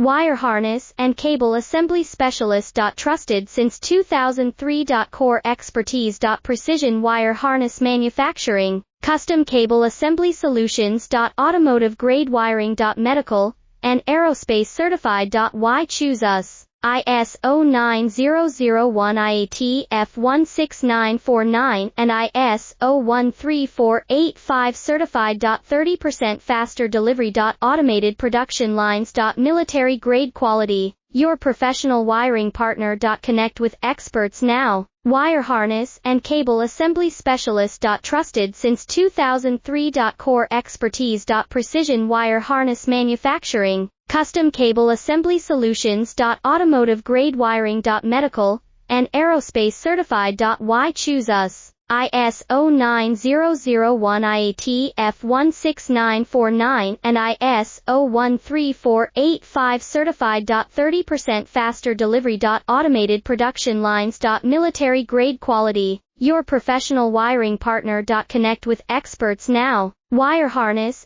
Wire harness and cable assembly specialist. Trusted since 2003. Core expertise. Precision wire harness manufacturing, custom cable assembly solutions. Automotive grade wiring. Medical and aerospace certified. Why choose us? ISO 9001 IAT F16949 and ISO 13485 certified. 30% faster delivery. Automated production lines. Military grade quality, your professional wiring partner. Connect with experts now. Wire harness and cable assembly specialist. Trusted since 2003. Core expertise. Precision wire harness manufacturing, custom cable assembly solutions. Automotive grade wiring. Medical and aerospace certified. Why choose us? ISO 9001 IAT F16949 and ISO 13485 certified. 30% faster delivery. Automated production lines. Military grade quality, your professional wiring partner. Connect with experts now. Wire harness